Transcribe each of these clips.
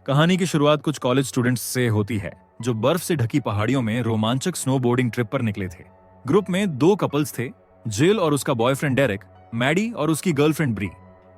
कहानी की शुरुआत कुछ कॉलेज स्टूडेंट्स से होती है जो बर्फ से ढकी पहाड़ियों में रोमांचक स्नोबोर्डिंग ट्रिप पर निकले थे। ग्रुप में दो कपल्स थे, जिल और उसका बॉयफ्रेंड डेरेक, मैडी और उसकी गर्लफ्रेंड ब्री।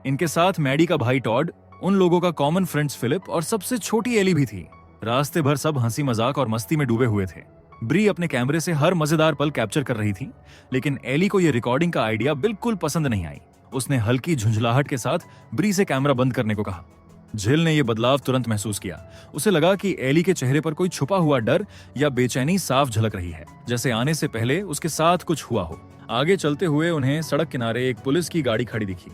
इनके साथ मैडी का भाई टॉड, उन लोगों का कॉमन फ्रेंड्स फिलिप और सबसे छोटी एली भी थी। रास्ते भर सब हंसी मजाक और मस्ती में डूबे हुए थे। ब्री अपने कैमरे से हर मजेदार पल कैप्चर कर रही थी, लेकिन एली को यह रिकॉर्डिंग का आइडिया बिल्कुल पसंद नहीं आई। उसने हल्की झुंझलाहट के साथ ब्री से कैमरा बंद करने को कहा। जिल ने यह बदलाव तुरंत महसूस किया। उसे लगा कि एली के चेहरे पर कोई छुपा हुआ डर या बेचैनी साफ झलक रही है, जैसे आने से पहले उसके साथ कुछ हुआ हो। आगे चलते हुए उन्हें सड़क किनारे एक पुलिस की गाड़ी खड़ी दिखी।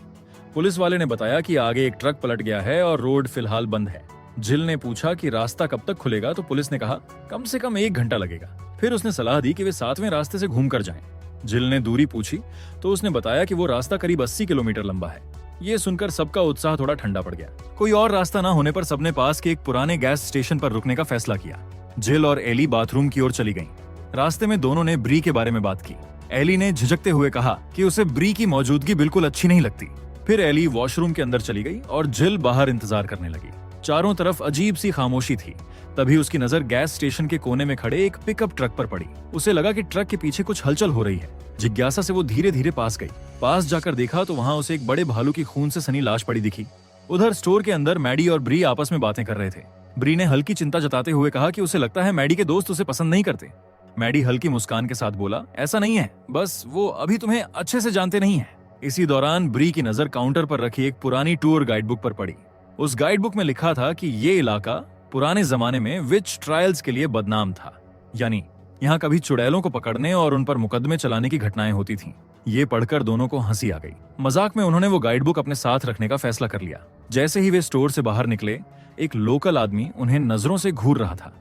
पुलिस वाले ने बताया कि आगे एक ट्रक पलट गया है और रोड फिलहाल बंद है। जिल ने पूछा कि रास्ता कब तक खुलेगा, तो पुलिस ने कहा कम से कम 1 घंटा लगेगा। फिर उसने सलाह दी कि वे 7वें रास्ते से घूम कर जाएं। जिल ने दूरी पूछी तो उसने बताया कि वो रास्ता करीब 80 किलोमीटर लंबा है। ये सुनकर सबका उत्साह थोड़ा ठंडा पड़ गया। कोई और रास्ता ना होने पर सबने पास के एक पुराने गैस स्टेशन पर रुकने का फैसला किया। जिल और एली बाथरूम की ओर चली गईं। रास्ते में दोनों ने ब्री के बारे में बात की। एली ने झिझकते हुए कहा कि उसे ब्री की मौजूदगी बिल्कुल अच्छी नहीं लगती। फिर एली वॉशरूम के अंदर चली गई और जिल बाहर इंतजार करने लगी। चारों तरफ अजीब सी खामोशी थी। तभी उसकी नजर गैस स्टेशन के कोने में खड़े एक पिकअप ट्रक पर पड़ी। उसे लगा कि ट्रक के पीछे कुछ हलचल हो रही है। जिज्ञासा से वो धीरे धीरे पास गई। पास जाकर देखा तो वहां उसे एक बड़े भालू की खून से सनी लाश पड़ी दिखी। उधर स्टोर के अंदर मैडी और ब्री आपस में बातें कर रहे थे। ब्री ने हल्की चिंता जताते हुए कहा कि उसे लगता है मैडी के दोस्त उसे पसंद नहीं करते। मैडी हल्की मुस्कान के साथ बोला, ऐसा नहीं है, बस वो अभी तुम्हें अच्छे से जानते नहीं है। इसी दौरान ब्री की नजर काउंटर पर रखी एक पुरानी टूर गाइड बुक पर पड़ी। उस गाइड बुक में लिखा था कि ये इलाका पुराने जमाने में विच ट्रायल्स के लिए बदनाम था, यानी यहाँ कभी चुड़ैलों को पकड़ने और उन पर मुकदमे चलाने की घटनाएं होती थीं। ये पढ़कर दोनों को हंसी आ गई। मजाक में उन्होंने वो गाइड बुक अपने साथ रखने का फैसला कर लिया। जैसे ही वे स्टोर से बाहर निकले, एक लोकल आदमी उन्हें नजरों से घूर रहा था।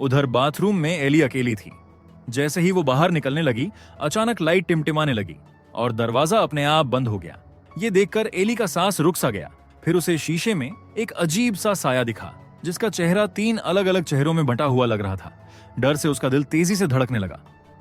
उधर बाथरूम में एली अकेली थी। जैसे ही वो बाहर निकलने लगी, अचानक लाइट टिमटिमाने लगी और दरवाजा अपने आप बंद हो गया। ये देखकर एली का सांस रुक सा गया। फिर उसे शीशे में एक अजीब सा साया दिखा, जिसका चेहरा 3 अलग अलग चेहरों में बंटा हुआ लग रहा था। डर से उसका दिल तेजी से धड़कने लगा।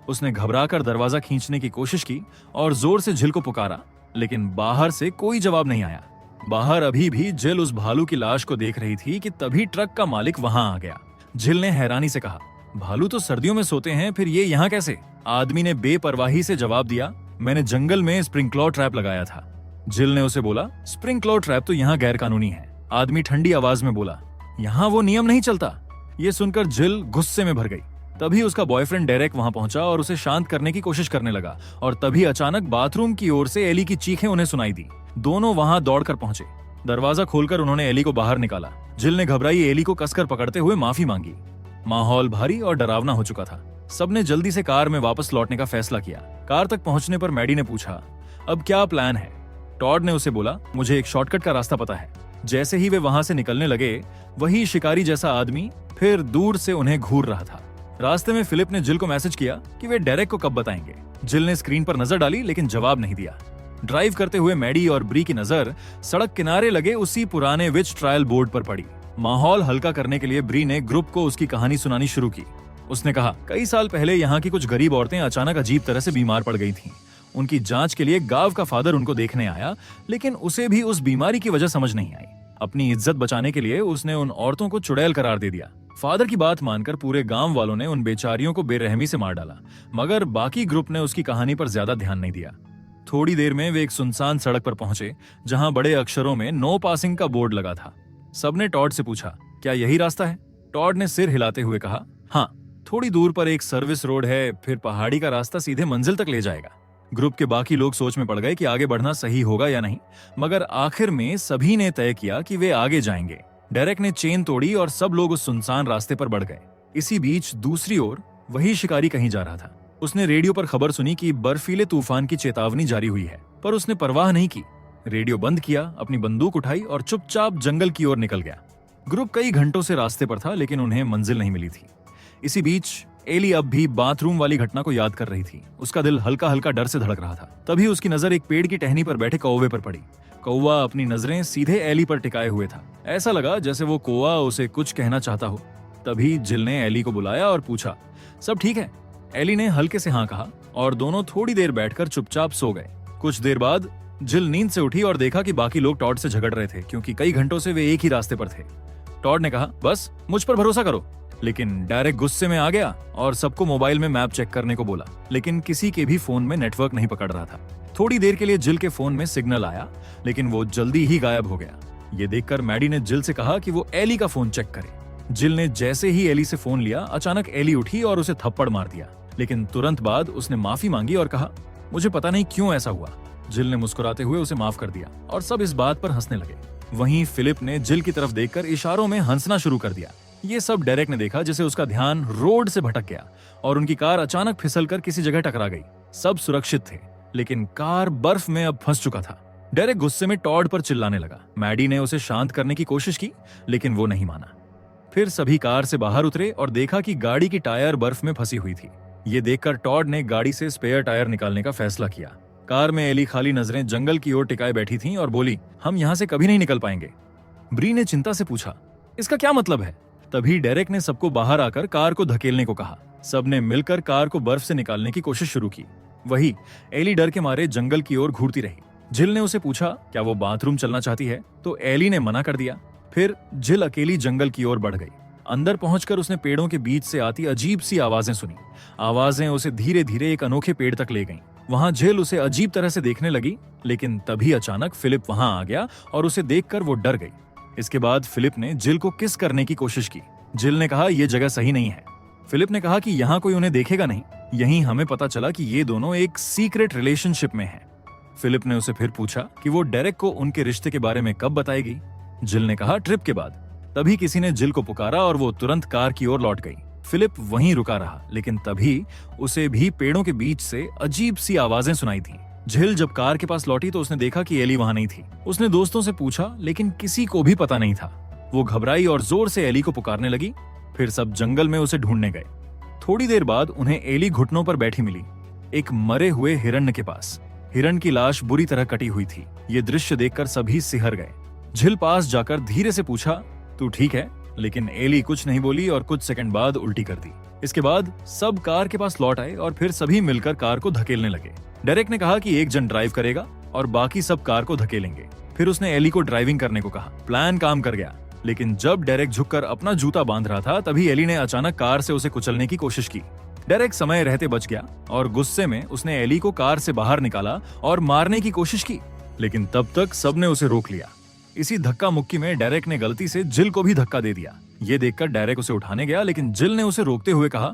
उसने घबराकर दरवाजा खींचने की कोशिश की और जोर से जिल को पुकारा, लेकिन बाहर से कोई जवाब नहीं आया। बाहर अभी भी जिल उस भालू की लाश को देख रही थी कि तभी ट्रक का मालिक वहां आ गया। जिल ने हैरानी से कहा, भालू तो सर्दियों में सोते हैं, फिर ये यहाँ कैसे? आदमी ने बेपरवाही से जवाब दिया, मैंने जंगल में स्प्रिंकलर ट्रैप लगाया था। जिल ने उसे बोला, स्प्रिंकलर ट्रैप तो यहाँ गैर कानूनी है। आदमी ठंडी आवाज में बोला, यहाँ वो नियम नहीं चलता। ये सुनकर जिल गुस्से में भर गई। तभी उसका बॉयफ्रेंड डेरेक वहां पहुंचा और उसे शांत करने की कोशिश करने लगा, और तभी अचानक बाथरूम की ओर से एली की चीखें उन्हें सुनाई दी। दोनों वहां दौड़कर पहुंचे। दरवाजा खोलकर उन्होंने एली को बाहर निकाला। जिल ने घबराई एली को कसकर पकड़ते हुए माफी मांगी। माहौल भारी और डरावना हो चुका था। सबने जल्दी से कार में वापस लौटने का फैसला किया। कार तक पहुंचने पर मैडी ने पूछा, अब क्या प्लान है? टॉड ने उसे बोला, मुझे एक शॉर्टकट का रास्ता पता है। जैसे ही वे वहां से निकलने लगे, वही शिकारी जैसा आदमी फिर दूर से उन्हें घूर रहा था। रास्ते में फिलिप ने जिल को मैसेज किया कि वे डेरेक को कब बताएंगे। जिल ने स्क्रीन पर नजर डाली, लेकिन जवाब नहीं दिया। ड्राइव करते हुए मैडी और ब्री की नजर सड़क किनारे लगे उसी पुराने विच ट्रायल बोर्ड पर पड़ी। माहौल हल्का करने के लिए ब्री ने ग्रुप को उसकी कहानी सुनानी शुरू की। उसने कहा, कई साल पहले यहाँ की कुछ गरीब औरतें अचानक अजीब तरह से बीमार पड़ गई थीं। उनकी जांच के लिए गांव का फादर उनको देखने आया, लेकिन उसे भी उस बीमारी की वजह समझ नहीं आई। अपनी इज्जत बचाने के लिए उसने उन औरतों को चुड़ैल करार दे दिया। फादर की बात मानकर पूरे गांव वालों ने उन बेचारियों को बेरहमी से मार डाला, मगर बाकी ग्रुप ने उसकी कहानी पर ज्यादा ध्यान नहीं दिया। थोड़ी देर में वे एक सुनसान सड़क पर पहुंचे, जहां बड़े अक्षरों में नो पासिंग का बोर्ड लगा था। सबने टॉड से पूछा, क्या यही रास्ता है? टॉड ने सिर हिलाते हुए कहा, हाँ, थोड़ी दूर पर एक सर्विस रोड है, फिर पहाड़ी का रास्ता सीधे मंजिल तक ले जाएगा। ग्रुप के बाकी लोग सोच में पड़ गए कि आगे बढ़ना सही होगा या नहीं, मगर आखिर में सभी ने तय किया कि वे आगे जाएंगे। डेरेक ने चेन तोड़ी और सब लोग उस सुनसान रास्ते पर बढ़ गए। इसी बीच दूसरी ओर वही शिकारी कहीं जा रहा था। उसने रेडियो पर खबर सुनी कि बर्फीले तूफान की चेतावनी जारी हुई है, पर उसने परवाह नहीं की। रेडियो बंद किया, अपनी बंदूक उठाई और चुपचाप जंगल की ओर निकल गया। ग्रुप कई घंटों से रास्ते पर था, लेकिन उन्हें मंजिल नहीं मिली थी। इसी बीच एली अब भी बाथरूम वाली घटना को याद कर रही थी। उसका दिल हल्का हल्का डर से धड़क रहा था। तभी उसकी नजर एक पेड़ की टहनी पर बैठे कौवे पर पड़ी। कौवा अपनी नजरें सीधे एली पर टिकाए हुए था। ऐसा लगा जैसे वो कौवा उसे कुछ कहना चाहता हो। तभी जिल ने एली को बुलाया और पूछा, सब ठीक है? एली ने हल्के से हाँ कहा और दोनों थोड़ी देर बैठकर चुपचाप सो गए। कुछ देर बाद जिल नींद से उठी और देखा कि बाकी लोग टॉड से झगड़ रहे थे, क्योंकि कई घंटों से वे एक ही रास्ते पर थे। टॉड ने कहा, बस मुझ पर भरोसा करो। लेकिन डायरेक गुस्से में आ गया और सबको मोबाइल में मैप चेक करने को बोला, लेकिन किसी के भी फोन में नेटवर्क नहीं पकड़ रहा था। थोड़ी देर के लिए जिल के फोन में सिग्नल आया, लेकिन वो जल्दी ही गायब हो गया। ये देखकर मैडी ने जिल से कहा कि वो एली का फोन चेक करे। जिल ने जैसे ही एली से फोन लिया, अचानक एली उठी और उसे थप्पड़ मार दिया, लेकिन तुरंत बाद उसने माफी मांगी और कहा, मुझे पता नहीं क्यों ऐसा हुआ। जिल ने मुस्कुराते हुए उसे माफ कर दिया और सब इस बात पर हंसने लगे। वहीं फिलिप ने जिल की तरफ देखकर इशारों में हंसना शुरू कर दिया। ये सब डायरेक ने देखा, जिसे उसका ध्यान रोड से भटक गया और उनकी कार अचानक फिसलकर किसी जगह टकरा गई। सब सुरक्षित थे, लेकिन कार बर्फ में अब फंस चुका था। डायरेक गुस्से में टॉड पर चिल्लाने लगा। मैडी ने उसे शांत करने की कोशिश की, लेकिन वो नहीं माना। फिर सभी कार से बाहर उतरे और देखा कि गाड़ी की टायर बर्फ में फंसी हुई थी। ये देखकर टॉड ने गाड़ी से स्पेयर टायर निकालने का फैसला किया। कार में एली खाली नजरें जंगल की ओर टिकाए बैठी थीं और बोली, हम यहाँ से कभी नहीं निकल पाएंगे। ब्री ने चिंता से पूछा, इसका क्या मतलब है? तभी डायरेक ने सबको बाहर आकर कार को धकेलने को कहा। सबने मिलकर कार को बर्फ से निकालने की कोशिश शुरू की। वही एली डर के मारे जंगल की ओर घूरती रही। जिल ने उसे पूछा, क्या वो बाथरूम चलना चाहती है? तो एली ने मना कर दिया। फिर जिल अकेली जंगल की ओर बढ़ गई। अंदर पहुंचकर उसने पेड़ों के बीच से आती अजीब सी आवाजें सुनी। आवाजें उसे धीरे धीरे एक अनोखे पेड़ तक ले गईं। वहां जिल उसे अजीब तरह से देखने लगी, लेकिन तभी अचानक फिलिप वहां आ गया और उसे देखकर वो डर गई। इसके बाद फिलिप ने जिल को किस करने की कोशिश की। जिल ने कहा, यह जगह सही नहीं है। फिलिप ने कहा कि यहाँ कोई उन्हें देखेगा नहीं। यहीं हमें पता चला कि ये दोनों एक सीक्रेट रिलेशनशिप में हैं। फिलिप ने उसे फिर पूछा कि वो डायरेक को उनके रिश्ते के बारे में कब बताएगी। जिल ने कहा, ट्रिप के बाद। तभी किसी ने जिल को पुकारा और वो तुरंत कार की ओर लौट गई। फिलिप वहीं रुका रहा, लेकिन तभी उसे भी पेड़ों के बीच से अजीब सी आवाजें सुनाई थीं। जिल जब कार के पास लौटी तो उसने देखा कि एली वहां नहीं थी। उसने दोस्तों से पूछा, लेकिन किसी को भी पता नहीं था। वो घबराई और जोर से एली को पुकारने लगी। फिर सब जंगल में उसे ढूंढने गए। थोड़ी देर बाद उन्हें एली घुटनों पर बैठी मिली, एक मरे हुए हिरण के पास। हिरण की लाश बुरी तरह कटी हुई थी। ये दृश्य देखकर सभी सिहर गए। जिल पास जाकर धीरे से पूछा, तू ठीक है? लेकिन एली कुछ नहीं बोली और कुछ सेकंड बाद उल्टी कर दी। इसके बाद सब कार के पास लौट आए और फिर सभी मिलकर कार को धकेलने लगे। डायरेक ने कहा कि एक जन ड्राइव करेगा और बाकी सब कार को धकेलेंगे। फिर उसने एली को ड्राइविंग करने को कहा। प्लान काम कर गया, लेकिन जब डायरेक झुककर अपना जूता बांध रहा था, तभी एली ने अचानक कार से उसे कुचलने की कोशिश की। डायरेक समय रहते बच गया और गुस्से में उसने एली को कार से बाहर निकाला और मारने की कोशिश की, लेकिन तब तक सबने उसे रोक लिया। इसी धक्का मुक्की में डायरेक ने गलती से जिल को भी धक्का दे दिया। ये देखकर डायरेक उसे उठाने गया, लेकिन जिल ने उसे रोकते हुए कहा,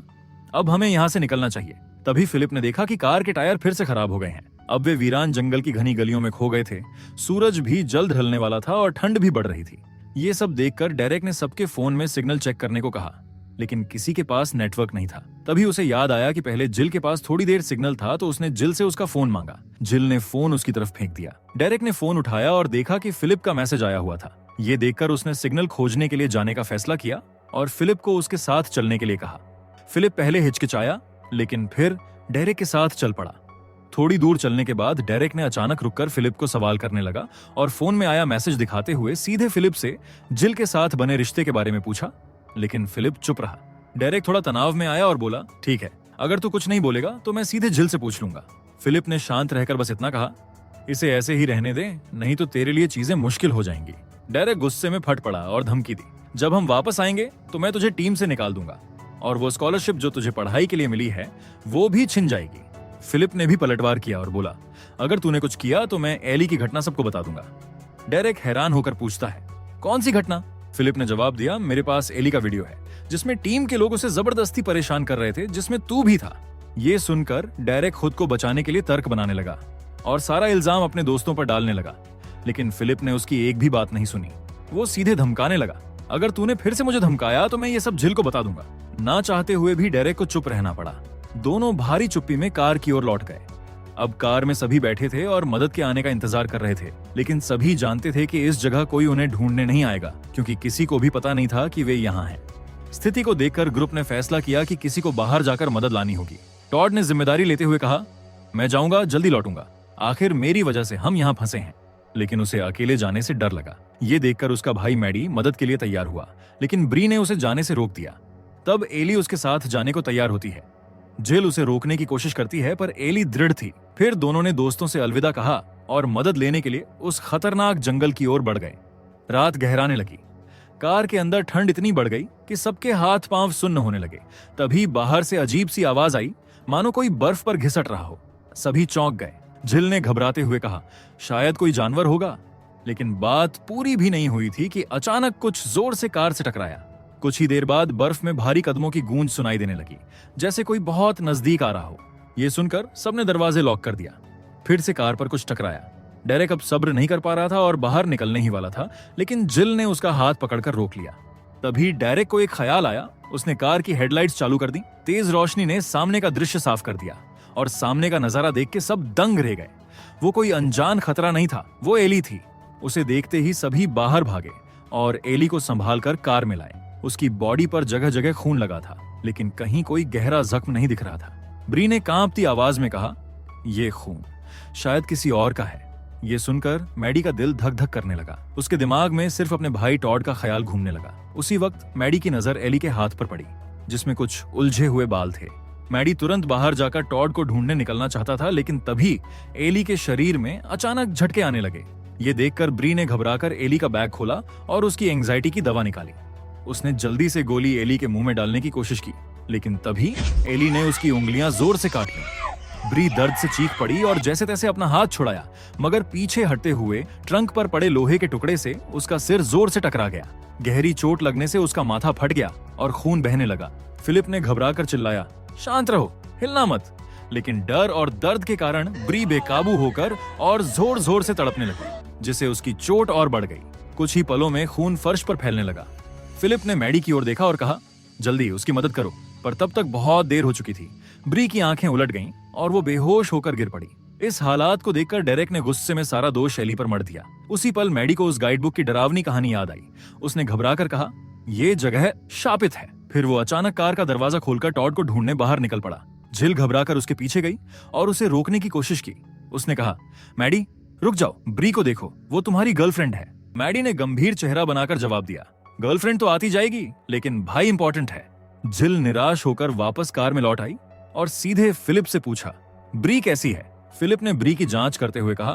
अब हमें यहाँ से निकलना चाहिए। तभी फिलिप ने देखा कि कार के टायर फिर से खराब हो गए हैं। अब वे वीरान जंगल की घनी गलियों में खो गए थे। सूरज भी जल्द ढलने वाला था और ठंड भी बढ़ रही थी। ये सब देखकर डायरेक ने सबके फोन में सिग्नल चेक करने को कहा, लेकिन किसी के पास नेटवर्क नहीं था। तभी उसे याद आया कि पहले जिल के पास थोड़ी देर सिग्नल था, तो उसने जिल से उसका फोन मांगा। जिल ने फोन उसकी तरफ फेंक दिया। डायरेक ने फोन उठाया और देखा कि फिलिप का मैसेज आया हुआ था। ये देखकर उसने सिग्नल खोजने के लिए जाने का फैसला किया और फिलिप को उसके साथ चलने के लिए कहा। फिलिप पहले हिचकिचाया, लेकिन फिर डायरेक के साथ चल पड़ा। थोड़ी दूर चलने के बाद डायरेक ने अचानक रुककर फिलिप को सवाल करने लगा और फोन में आया मैसेज दिखाते हुए सीधे फिलिप से जिल के साथ बने रिश्ते के बारे में पूछा, लेकिन फिलिप चुप रहा। डायरेक थोड़ा तनाव में आया और बोला, ठीक है, अगर तू कुछ नहीं बोलेगा तो मैं सीधे जिल से पूछ लूंगा। फिलिप ने शांत रहकर बस इतना कहा, इसे ऐसे ही रहने दे, नहीं तो तेरे लिए चीजें मुश्किल हो जाएंगी। डायरेक गुस्से में फट पड़ा और धमकी दी, जब हम वापस आएंगे तो मैं तुझे टीम से निकाल दूंगा और वो स्कॉलरशिप जो तुझे पढ़ाई के लिए मिली है वो भी छिन जाएगी। फिलिप ने भी पलटवार किया और बोला, अगर तूने कुछ किया तो मैं एली की घटना सबको बता दूंगा। डायरेक हैरान होकर पूछता है, कौन सी घटना? फिलिप ने जवाब दिया, मेरे पास एली का वीडियो है जिसमें टीम के लोग उसे जबरदस्ती परेशान कर रहे थे, जिसमें तू भी था। ये सुनकर डायरेक खुद को बचाने के लिए तर्क बनाने लगा और सारा इल्जाम अपने दोस्तों पर डालने लगा, लेकिन फिलिप ने उसकी एक भी बात नहीं सुनी। वो सीधे धमकाने लगा, अगर तूने फिर से मुझे धमकाया तो मैं ये सब जिल को बता दूंगा। ना चाहते हुए भी डायरेक को चुप रहना पड़ा। दोनों भारी चुप्पी में कार की ओर लौट गए। अब कार में सभी बैठे थे और मदद के आने का इंतजार कर रहे थे, लेकिन सभी जानते थे कि इस जगह कोई उन्हें ढूंढने नहीं आएगा, क्योंकि किसी को भी पता नहीं था कि वे यहाँ हैं। स्थिति को देखकर ग्रुप ने फैसला किया कि किसी को बाहर जाकर मदद लानी होगी। टॉड ने जिम्मेदारी लेते हुए कहा, मैं जाऊंगा, जल्दी लौटूंगा, आखिर मेरी वजह से हम यहाँ फंसे हैं। लेकिन उसे अकेले जाने से डर लगा। ये देखकर उसका भाई मैडी मदद के लिए तैयार हुआ, लेकिन ब्री ने उसे जाने से रोक दिया। तब एली उसके साथ जाने को तैयार होती है। जिल उसे रोकने की कोशिश करती है, पर एली दृढ़ थी। फिर दोनों ने दोस्तों से अलविदा कहा और मदद लेने के लिए उस खतरनाक जंगल की ओर बढ़ गए। रात गहराने लगी। कार के अंदर ठंड इतनी बढ़ गई कि सबके हाथ पांव सुन्न होने लगे। तभी बाहर से अजीब सी आवाज आई, मानो कोई बर्फ पर घिसट रहा हो। सभी चौंक गए। जिल ने घबराते हुए कहा, शायद कोई जानवर होगा। लेकिन बात पूरी भी नहीं हुई थी कि अचानक कुछ जोर से कार से टकराया। कुछ ही देर बाद बर्फ में भारी कदमों की गूंज सुनाई देने लगी, जैसे कोई बहुत नजदीक आ रहा हो। यह सुनकर सबने दरवाजे लॉक कर दिया। फिर से कार पर कुछ टकराया। डेरेक अब सब्र नहीं कर पा रहा था और बाहर निकलने ही वाला था, लेकिन जिल ने उसका हाथ पकड़कर रोक लिया। तभी डेरेक को एक ख्याल आया। उसने कार की हेडलाइट्स चालू कर दी। तेज रोशनी ने सामने का दृश्य साफ कर दिया और सामने का नजारा देख के सब दंग रह गए। वो कोई अनजान खतरा नहीं था, वो एली थी। उसे देखते ही सभी बाहर भागे और एली को संभाल कर कार में लाए। उसकी बॉडी पर जगह जगह खून लगा था, लेकिन कहीं कोई गहरा जख्म नहीं दिख रहा था। ब्री ने कांपती आवाज में कहा, यह खून शायद किसी और का है। ये सुनकर मैडी का दिल धक धक करने लगा। उसके दिमाग में सिर्फ अपने भाई टॉड का ख्याल घूमने लगा। उसी वक्त मैडी की नजर एली के हाथ पर पड़ी, जिसमें कुछ उलझे हुए बाल थे। मैडी तुरंत बाहर जाकर टॉड को ढूंढने निकलना चाहता था, लेकिन तभी एली के शरीर में अचानक झटके आने लगे। ये देखकर ब्री ने घबराकर एली का बैग खोला और उसकी एंग्जाइटी की दवा निकाली। उसने जल्दी से गोली एली के मुंह में डालने की कोशिश की, लेकिन तभी एली ने उसकी उंगलियां जोर से काट ली। ब्री दर्द से चीख पड़ी और जैसे तैसे अपना हाथ छुड़ाया, मगर पीछे हटते हुए ट्रंक पर पड़े लोहे के टुकड़े से उसका सिर जोर से टकरा गया। गहरी चोट लगने से उसका माथा फट गया और खून बहने लगा। फिलिप ने घबराकर चिल्लाया, शांत रहो, हिलना मत। लेकिन डर और दर्द के कारण ब्री बेकाबू होकर और जोर जोर से तड़पने लगी, जिससे उसकी चोट और बढ़ गई। कुछ ही पलों में खून फर्श पर फैलने लगा। फिलिप ने मैडी की ओर देखा और कहा, जल्दी उसकी मदद करो। पर तब तक बहुत देर हो चुकी थी। ब्री की आंखें उलट गईं और वो बेहोश होकर गिर पड़ी। इस हालात को देखकर डेरेक ने गुस्से में सारा दोष एली पर मढ़ दिया। उसी पल मैडी को उस गाइड बुक की डरावनी कहानी याद आई। उसने घबराकर कहा, ये जगह शापित है। फिर वो अचानक कार का दरवाजा खोलकर टॉड को ढूंढने बाहर निकल पड़ा। जिल घबराकर उसके पीछे गई और उसे रोकने की कोशिश की। उसने कहा, मैडी रुक जाओ, ब्री को देखो, वो तुम्हारी गर्लफ्रेंड है। मैडी ने गंभीर चेहरा बनाकर जवाब दिया, गर्लफ्रेंड तो आती जाएगी, लेकिन भाई इंपॉर्टेंट है। जिल निराश होकर वापस कार में लौट आई और सीधे फिलिप से पूछा, ब्री कैसी है? फिलिप ने ब्री की जांच करते हुए कहा,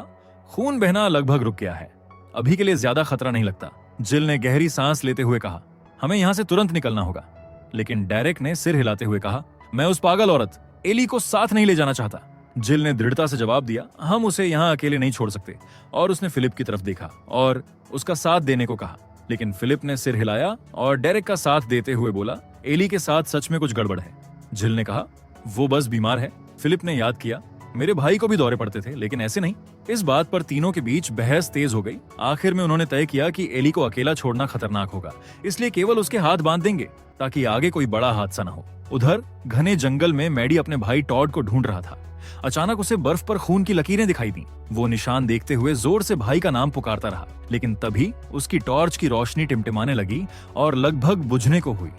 खून बहना लगभग रुक गया है, अभी के लिए ज्यादा खतरा नहीं लगता। जिल ने गहरी सांस लेते हुए कहा, हमें यहाँ से तुरंत निकलना होगा। लेकिन डेरेक ने सिर हिलाते हुए कहा, मैं उस पागल औरत एली को साथ नहीं ले जाना चाहता। जिल ने दृढ़ता से जवाब दिया, हम उसे यहाँ अकेले नहीं छोड़ सकते। और उसने फिलिप की तरफ देखा और उसका साथ देने को कहा। लेकिन फिलिप ने सिर हिलाया और डेरेक का साथ देते हुए बोला, एली के साथ सच में कुछ गड़बड़ है। जिल ने कहा, वो बस बीमार है। फिलिप ने याद किया, मेरे भाई को भी दौरे पड़ते थे, लेकिन ऐसे नहीं। इस बात पर तीनों के बीच बहस तेज हो गई। आखिर में उन्होंने तय किया कि एली को अकेला छोड़ना खतरनाक होगा, इसलिए केवल उसके हाथ बांध देंगे ताकि आगे कोई बड़ा हादसा न हो। उधर घने जंगल में मैडी अपने भाई टॉड को ढूंढ रहा था। अचानक उसे बर्फ पर खून की लकीरें दिखाई दी। वो निशान देखते हुए जोर से भाई का नाम पुकारता रहा, लेकिन तभी उसकी टॉर्च की रोशनी टिमटिमाने लगी और लगभग बुझने को हुई।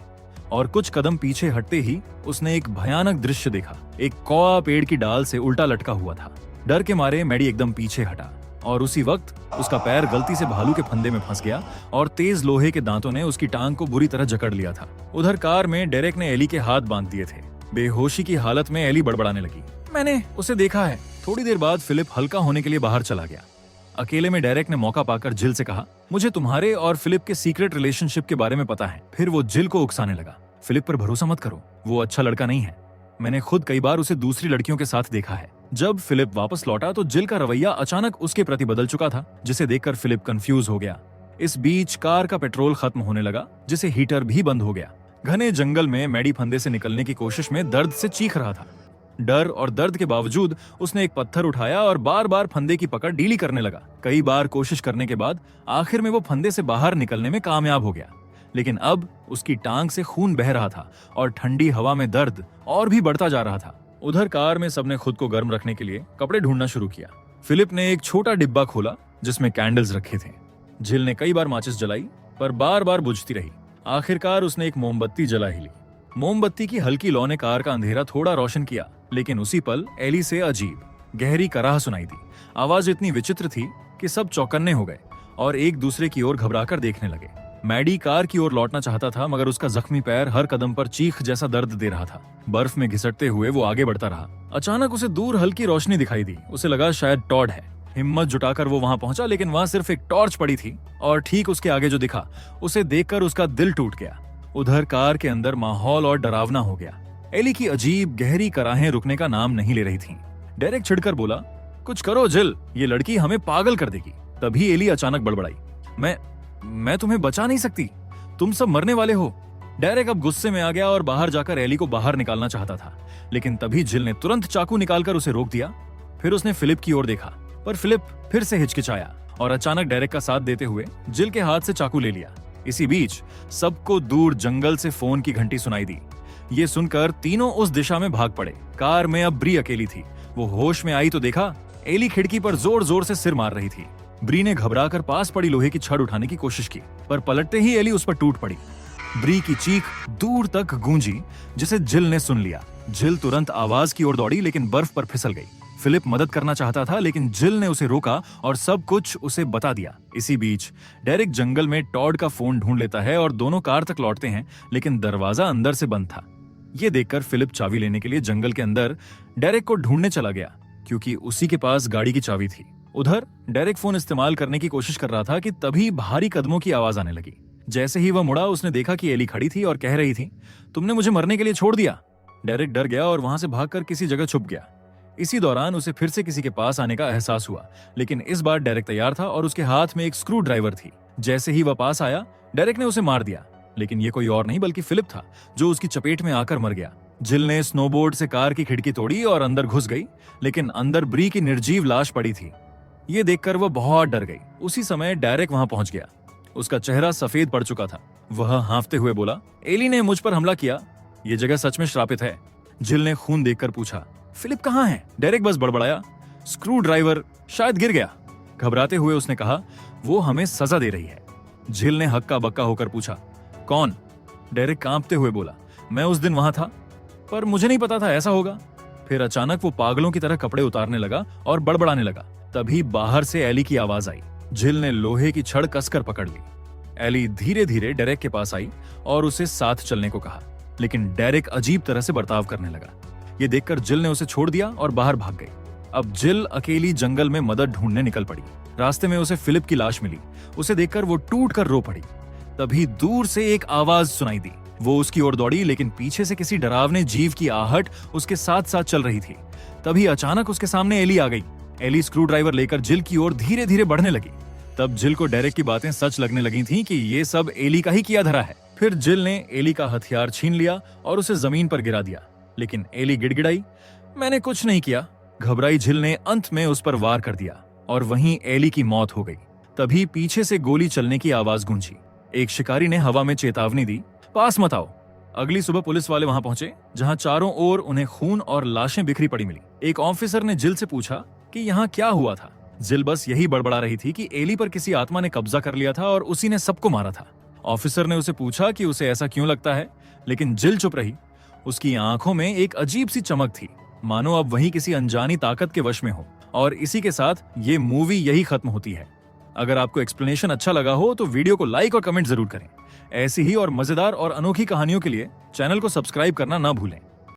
और कुछ कदम पीछे हटते ही उसने एक भयानक दृश्य देखा। एक कौआ पेड़ की डाल से उल्टा लटका हुआ था। डर के मारे मैडी एकदम पीछे हटा और उसी वक्त उसका पैर गलती से भालू के फंदे में फंस गया और तेज लोहे के दांतों ने उसकी टांग को बुरी तरह जकड़ लिया था। उधर कार में डेरेक ने एली के हाथ बांध दिए थे। बेहोशी की हालत में एली बड़बड़ाने लगी, मैंने उसे देखा है। थोड़ी देर बाद फिलिप हल्का होने के लिए बाहर चला गया। अकेले में डेरेक ने मौका पाकर जिल से कहा, मुझे तुम्हारे और फिलिप के सीक्रेट रिलेशनशिप के बारे में पता है। फिर वो जिल को उकसाने लगा, फिलिप पर भरोसा मत करो, वो अच्छा लड़का नहीं है। मैंने खुद कई बार उसे दूसरी लड़कियों के साथ देखा है। जब फिलिप वापस लौटा तो जिल का रवैया अचानक उसके प्रति बदल चुका था, जिसे देखकर फिलिप कंफ्यूज हो गया। इस बीच कार का पेट्रोल खत्म होने लगा, जिसे हीटर भी बंद हो गया। घने जंगल में मैडी फंदे से निकलने की कोशिश में दर्द से चीख रहा था। डर और दर्द के बावजूद उसने एक पत्थर उठाया और बार बार फंदे की पकड़ ढीली करने लगा। कई बार कोशिश करने के बाद आखिर में वो फंदे से बाहर निकलने में कामयाब हो गया, लेकिन अब उसकी टांग से खून बह रहा था और ठंडी हवा में दर्द और भी बढ़ता जा रहा था। उधर कार में सबने खुद को गर्म रखने के लिए कपड़े ढूंढना शुरू किया। फिलिप ने एक छोटा डिब्बा खोला जिसमें कैंडल्स रखे थे। जिल ने कई बार माचिस जलाई पर बार बार बुझती रही। आखिरकार उसने एक मोमबत्ती जला ही ली। मोमबत्ती की हल्की लौ ने कार का अंधेरा थोड़ा रोशन किया, लेकिन उसी पल एली से अजीब गहरी कराह सुनाई दी। आवाज इतनी विचित्र थी कि सब चौकन्ने हो गए और एक दूसरे की ओर घबराकर देखने लगे। मैडी कार की ओर लौटना चाहता था, मगर उसका जख्मी पैर हर कदम पर चीख जैसा दर्द दे रहा था। बर्फ में घिसटते हुए वो आगे बढ़ता रहा। अचानक उसे दूर हल्की रोशनी दिखाई दी। उसे लगा शायद टॉड है। हिम्मत जुटाकर वो वहां पहुंचा, लेकिन वहां सिर्फ एक टॉर्च पड़ी थी और ठीक उसके आगे जो दिखा उसे देखकर उसका दिल टूट गया। उधर कार के अंदर माहौल और डरावना हो गया। एली की अजीब गहरी कराहें रुकने का नाम नहीं ले रही थीं। डेरेक छिड़कर बोला, कुछ करो जिल, ये लड़की हमें पागल कर देगी। तभी एली अचानक बड़बड़ाई, मैं तुम्हें बचा नहीं सकती, तुम सब मरने वाले हो। डेरेक अब गुस्से में आ गया और बाहर जाकर एली को बाहर निकालना चाहता था, लेकिन तभी जिल ने तुरंत चाकू निकालकर उसे रोक दिया। फिर उसने फिलिप की ओर देखा, पर फिलिप फिर से हिचकिचाया और अचानक डेरेक का साथ देते हुए जिल के हाथ से चाकू ले लिया। इसी बीच सबको दूर जंगल से फोन की घंटी सुनाई दी। ये सुनकर तीनों उस दिशा में भाग पड़े। कार में अब ब्री अकेली थी। वो होश में आई तो देखा एली खिड़की पर जोर जोर से सिर मार रही थी। ब्री ने घबराकर पास पड़ी लोहे की छड़ उठाने की कोशिश की, पर पलटते ही एली उस पर टूट पड़ी। ब्री की चीख दूर तक गूंजी, जिसे जिल ने सुन लिया। जिल तुरंत आवाज की ओर दौड़ी, लेकिन बर्फ पर फिसल गई। फिलिप मदद करना चाहता था, लेकिन जिल ने उसे रोका और सब कुछ उसे बता दिया। इसी बीच डेरेक जंगल में टॉड का फोन ढूंढ लेता है और दोनों कार तक लौटते हैं, लेकिन दरवाजा अंदर से बंद था। ये देखकर फिलिप चाबी लेने के लिए जंगल के अंदर डेरेक को ढूंढने चला गया, क्योंकि उसी के पास गाड़ी की चाबी थी। उधर डेरेक फोन इस्तेमाल करने की कोशिश कर रहा था कि तभी भारी कदमों की आवाज आने लगी। जैसे ही वह मुड़ा, उसने देखा कि एली खड़ी थी और कह रही थी, तुमने मुझे मरने के लिए छोड़ दिया। डेरेक डर गया और वहां से भागकर किसी जगह छुप गया। इसी दौरान उसे फिर से किसी के पास आने का एहसास हुआ, लेकिन इस बार डेरेक तैयार था और उसके हाथ में एक स्क्रू ड्राइवर थी। जैसे ही वह पास आया, डेरेक ने उसे मार दिया, लेकिन ये कोई और नहीं बल्कि फिलिप था, जो उसकी चपेट में आकर मर गया। जिल ने स्नोबोर्ड से कार की खिड़की तोड़ी और अंदर घुस गई, लेकिन अंदर ब्री की निर्जीव लाश पड़ी थी। ये देखकर वह बहुत डर गई। उसी समय डेरेक वहां पहुंच गया। उसका चेहरा सफेद पड़ चुका था। वह हांफते हुए बोला, एली ने मुझ पर हमला किया, ये जगह सच में श्रापित है। जिल ने खून देखकर पूछा, फिलिप कहाँ है? डेरेक बस बड़बड़ाया, स्क्रू ड्राइवर शायद गिर गया। घबराते हुए उसने कहा, वो हमें सजा दे रही है। जिल ने हक्का बक्का होकर पूछा, कौन? डेरेक कांपते हुए बोला, मैं उस दिन वहां था, पर मुझे नहीं पता था ऐसा होगा। फिर अचानक वो पागलों की तरह कपड़े उतारने लगा और बड़बड़ाने लगा। तभी बाहर से एली की आवाज आई। जिल ने लोहे की छड़ कसकर पकड़ ली। एली धीरे धीरे डेरेक के पास आई और उसे साथ चलने को कहा, लेकिन डेरेक अजीब तरह से बर्ताव करने लगा। ये देखकर जिल ने उसे छोड़ दिया और बाहर भाग गई। अब जिल अकेली जंगल में मदद ढूंढने निकल पड़ी। रास्ते में उसे फिलिप की लाश मिली। उसे देखकर वो टूट कर रो पड़ी। तभी दूर से एक आवाज सुनाई दी। वो उसकी ओर दौड़ी, लेकिन पीछे से किसी डरावने जीव की आहट उसके साथ साथ चल रही थी। तभी अचानक उसके सामने एली आ गई। एली स्क्रू ड्राइवर लेकर जिल की ओर धीरे धीरे बढ़ने लगी। तब जिल को डेरेक की बातें सच लगने लगी थीं कि ये सब एली का ही किया धरा है। फिर जिल ने एली का हथियार छीन लिया और उसे जमीन पर गिरा दिया, लेकिन एली गिड़गिड़ाई, मैंने कुछ नहीं किया। घबराई जिल ने अंत में उस पर वार कर दिया और वहीं एली की मौत हो गई। तभी पीछे से गोली चलने की आवाज गूंजी। एक शिकारी ने हवा में चेतावनी दी, पास मत आओ। अगली सुबह पुलिस वाले वहां पहुंचे, जहां चारों ओर उन्हें खून और लाशें बिखरी पड़ी मिली। एक ऑफिसर ने जिल से पूछा कि यहाँ क्या हुआ था। जिल बस यही बड़बड़ा रही थी कि एली पर किसी आत्मा ने कब्जा कर लिया था और उसी ने सबको मारा था। ऑफिसर ने उसे पूछा कि उसे ऐसा क्यों लगता है, लेकिन जिल चुप रही। उसकी आंखों में एक अजीब सी चमक थी, मानो अब वही किसी अनजानी ताकत के वश में हो। और इसी के साथ ये मूवी यही खत्म होती है। अगर आपको एक्सप्लेनेशन अच्छा लगा हो तो वीडियो को लाइक और कमेंट जरूर करें। ऐसी ही और मजेदार और अनोखी कहानियों के लिए चैनल को सब्सक्राइब करना ना भूलें।